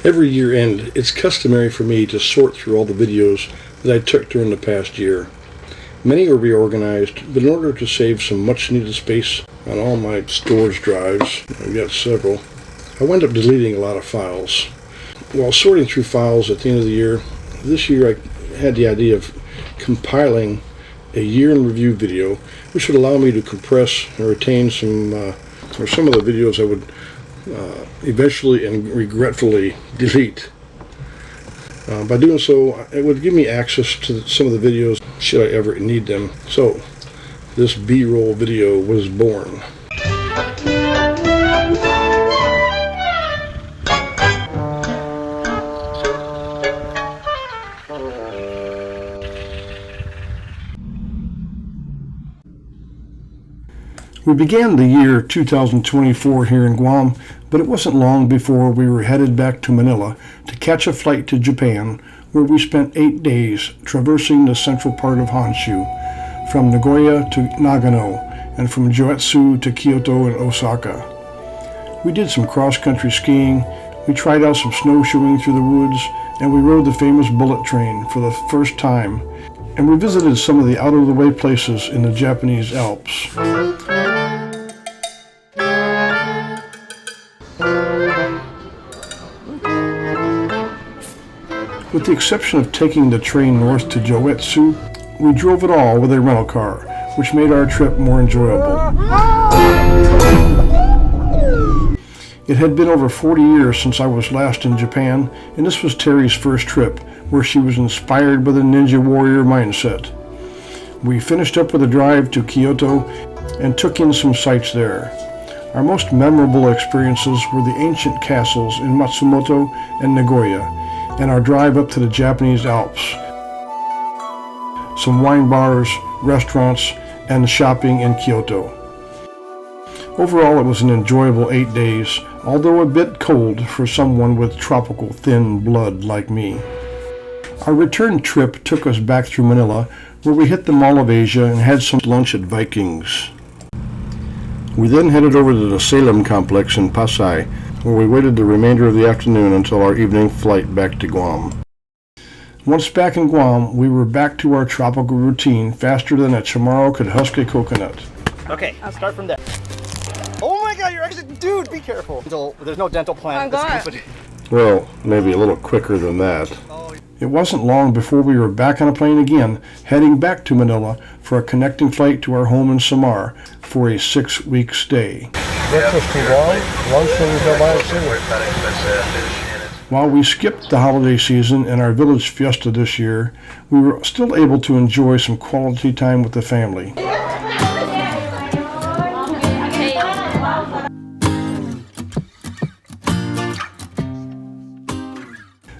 Every year end, it's customary for me to sort through all the videos that I took during the past year. Many are reorganized, but in order to save some much needed space on all my storage drives, I've got several, I wound up deleting a lot of files. While sorting through files at the end of the year, this year I had the idea of compiling a year in review video, which would allow me to compress and retain some of the videos I would eventually and regretfully delete. By doing so, it would give me access to some of the videos should I ever need them. So, this B-roll video was born. We began the year 2024 here in Guam, but it wasn't long before we were headed back to Manila to catch a flight to Japan, where we spent 8 days traversing the central part of Honshu, from Nagoya to Nagano, and from Joetsu to Kyoto and Osaka. We did some cross-country skiing, we tried out some snowshoeing through the woods, and we rode the famous bullet train for the first time, and we visited some of the out-of-the-way places in the Japanese Alps. With the exception of taking the train north to Joetsu, we drove it all with a rental car, which made our trip more enjoyable. It had been over 40 years since I was last in Japan, and this was Terry's first trip, where she was inspired by the ninja warrior mindset. We finished up with a drive to Kyoto and took in some sights there. Our most memorable experiences were the ancient castles in Matsumoto and Nagoya, and our drive up to the Japanese Alps. Some wine bars, restaurants, and shopping in Kyoto. Overall, it was an enjoyable 8 days, although a bit cold for someone with tropical thin blood like me. Our return trip took us back through Manila, where we hit the Mall of Asia and had some lunch at Vikings. We then headed over to the Salem complex in Pasay, where we waited the remainder of the afternoon until our evening flight back to Guam. Once back in Guam, we were back to our tropical routine faster than a chamorro could husk a coconut. Okay, I'll start from there. Oh my god, you're actually, dude, be careful. There's no dental plan. Well, maybe a little quicker than that. It wasn't long before we were back on a plane again, heading back to Manila for a connecting flight to our home in Samar for a 6-week stay. Breakfast in Guam, lunch when we go by at Samar. While we skipped the holiday season and our village fiesta this year, we were still able to enjoy some quality time with the family.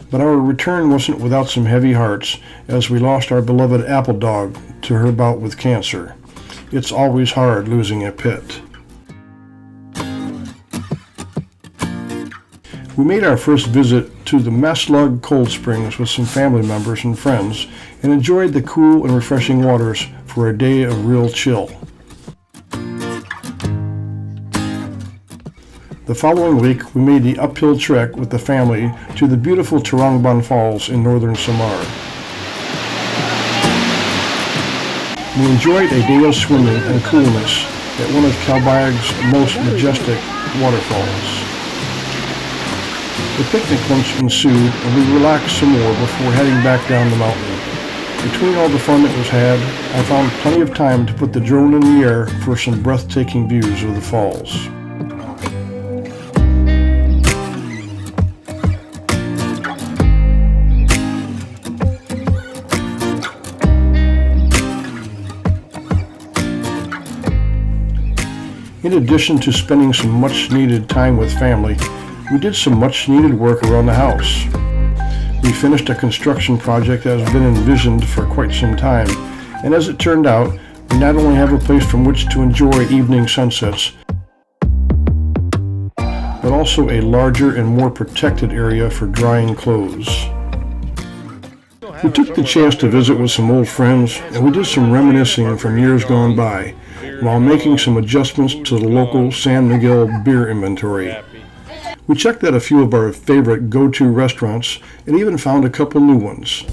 But our return wasn't without some heavy hearts, as we lost our beloved apple dog to her bout with cancer. It's always hard losing a pet. We made our first visit to the Maslug Cold Springs with some family members and friends, and enjoyed the cool and refreshing waters for a day of real chill. The following week, we made the uphill trek with the family to the beautiful Tarangban Falls in northern Samar. We enjoyed a day of swimming and coolness at one of Calbayog's most majestic waterfalls. The picnic lunch ensued, and we relaxed some more before heading back down the mountain. Between all the fun that was had, I found plenty of time to put the drone in the air for some breathtaking views of the falls. In addition to spending some much-needed time with family, we did some much-needed work around the house. We finished a construction project that has been envisioned for quite some time, and as it turned out, we not only have a place from which to enjoy evening sunsets, but also a larger and more protected area for drying clothes. We took the chance to visit with some old friends, and we did some reminiscing from years gone by, while making some adjustments to the local San Miguel beer inventory. We checked out a few of our favorite go-to restaurants and even found a couple new ones.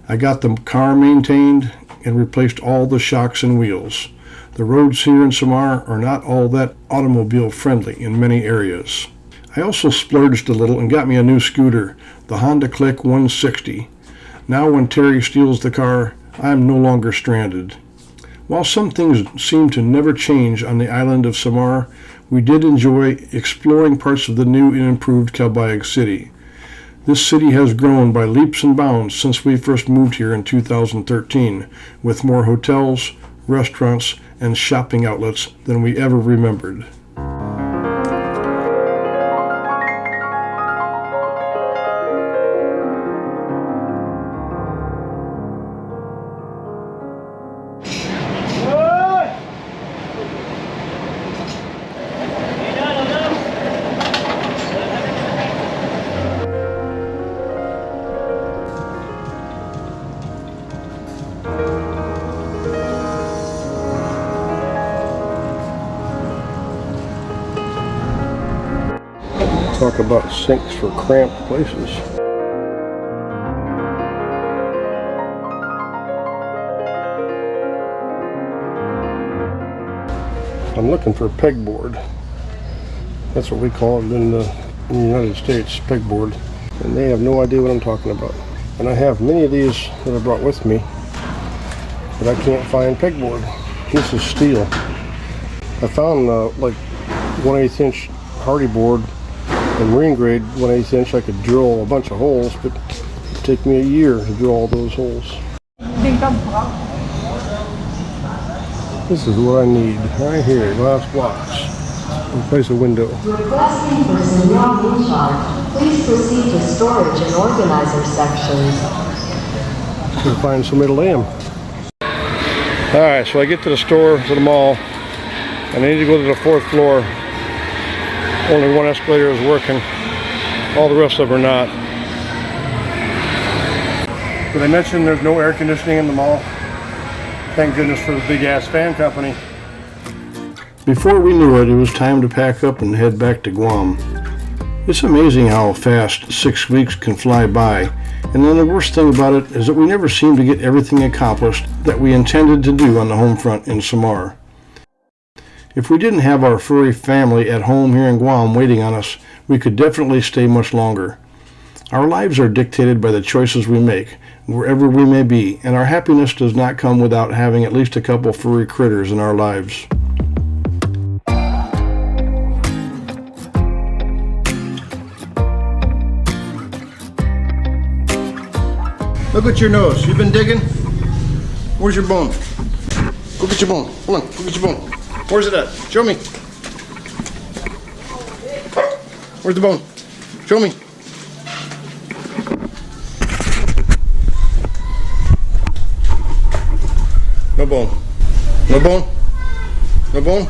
I got the car maintained and replaced all the shocks and wheels. The roads here in Samar are not all that automobile friendly in many areas. I also splurged a little and got me a new scooter, the Honda Click 160. Now when Terry steals the car, I am no longer stranded. While some things seem to never change on the island of Samar, we did enjoy exploring parts of the new and improved Calbayog City. This city has grown by leaps and bounds since we first moved here in 2013, with more hotels, restaurants, and shopping outlets than we ever remembered. Talk about sinks for cramped places. I'm looking for a pegboard. That's what we call it in the United States, pegboard. And they have no idea what I'm talking about. And I have many of these that I brought with me, but I can't find pegboard. This is steel. I found like 1/8 inch hardy board and marine grade 1/8 inch. I could drill a bunch of holes, but it'd take me a year to drill all those holes. This is what I need right here, glass blocks. Replace a window. Requesting personnel in charge. Please proceed to storage and organizer sections. Gonna find somebody to lay them. Alright, so I get to the store, to the mall, and I need to go to the 4th floor. Only one escalator is working. All the rest of them are not. Did I mention there's no air conditioning in the mall? Thank goodness for the big ass fan company. Before we knew it, it was time to pack up and head back to Guam. It's amazing how fast 6 weeks can fly by. And then the worst thing about it is that we never seem to get everything accomplished that we intended to do on the home front in Samar. If we didn't have our furry family at home here in Guam waiting on us, we could definitely stay much longer. Our lives are dictated by the choices we make, wherever we may be, and our happiness does not come without having at least a couple furry critters in our lives. Look at your nose. You've been digging? Where's your bone? Go get your bone. Come on, go get your bone. Where's it at? Show me. Where's the bone? Show me. No bone. No bone? No bone?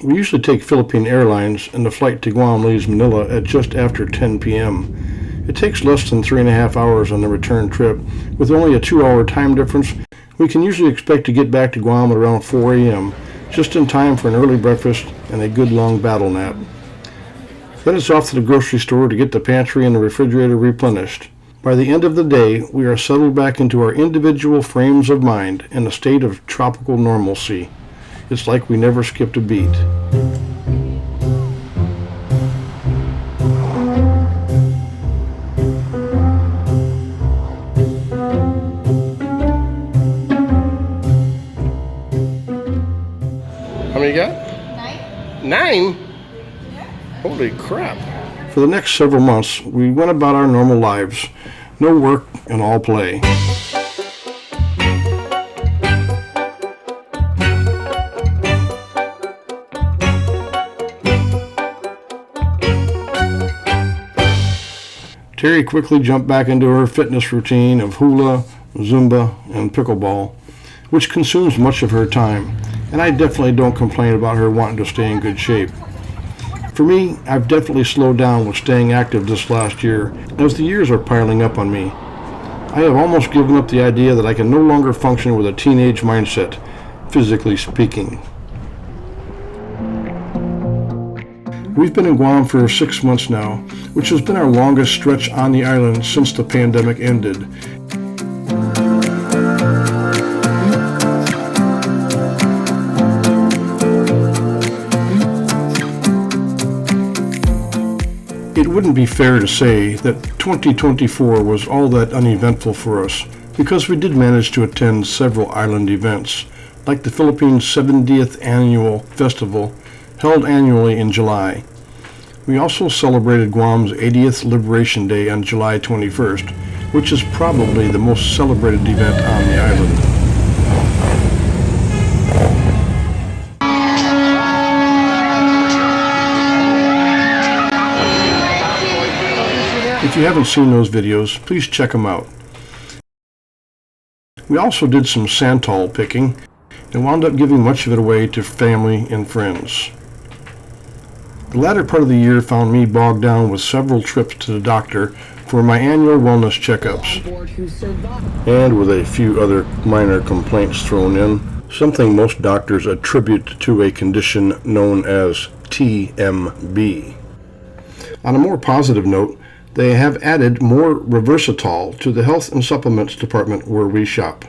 We usually take Philippine Airlines, and the flight to Guam leaves Manila at just after 10 p.m. It takes less than 3.5 hours on the return trip. With only a 2-hour time difference, we can usually expect to get back to Guam at around 4 a.m., just in time for an early breakfast and a good long battle nap. Then it's off to the grocery store to get the pantry and the refrigerator replenished. By the end of the day, we are settled back into our individual frames of mind in a state of tropical normalcy. It's like we never skipped a beat. How many you got? 9. 9? Yeah. Holy crap. For the next several months, we went about our normal lives. No work and all play. Terry quickly jumped back into her fitness routine of hula, Zumba, and pickleball, which consumes much of her time, and I definitely don't complain about her wanting to stay in good shape. For me, I've definitely slowed down with staying active this last year, as the years are piling up on me. I have almost given up the idea that I can no longer function with a teenage mindset, physically speaking. We've been in Guam for 6 months now, which has been our longest stretch on the island since the pandemic ended. It wouldn't be fair to say that 2024 was all that uneventful for us, because we did manage to attend several island events, like the Philippines' 70th Annual Festival, held annually in July. We also celebrated Guam's 80th Liberation Day on July 21st, which is probably the most celebrated event on the island. If you haven't seen those videos, please check them out. We also did some santal picking and wound up giving much of it away to family and friends. The latter part of the year found me bogged down with several trips to the doctor for my annual wellness checkups, and with a few other minor complaints thrown in, something most doctors attribute to a condition known as TMB. On a more positive note, they have added more Reversatol to the health and supplements department where we shop.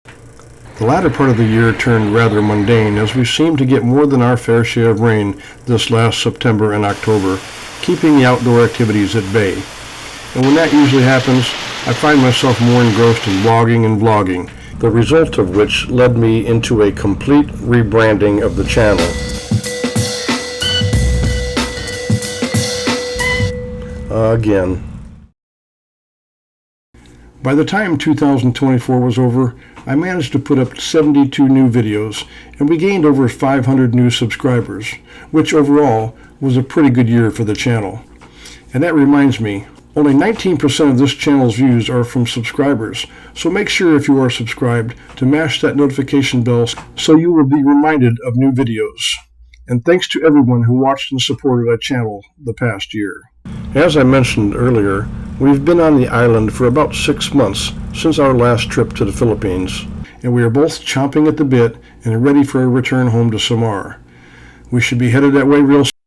The latter part of the year turned rather mundane as we seemed to get more than our fair share of rain this last September and October, keeping the outdoor activities at bay. And when that usually happens, I find myself more engrossed in blogging and vlogging, the result of which led me into a complete rebranding of the channel. Again. By the time 2024 was over, I managed to put up 72 new videos, and we gained over 500 new subscribers, which overall was a pretty good year for the channel. And that reminds me, only 19% of this channel's views are from subscribers, so make sure if you are subscribed to mash that notification bell so you will be reminded of new videos. And thanks to everyone who watched and supported our channel the past year. As I mentioned earlier, we've been on the island for about 6 months since our last trip to the Philippines, and we are both chomping at the bit and ready for a return home to Samar. We should be headed that way real soon.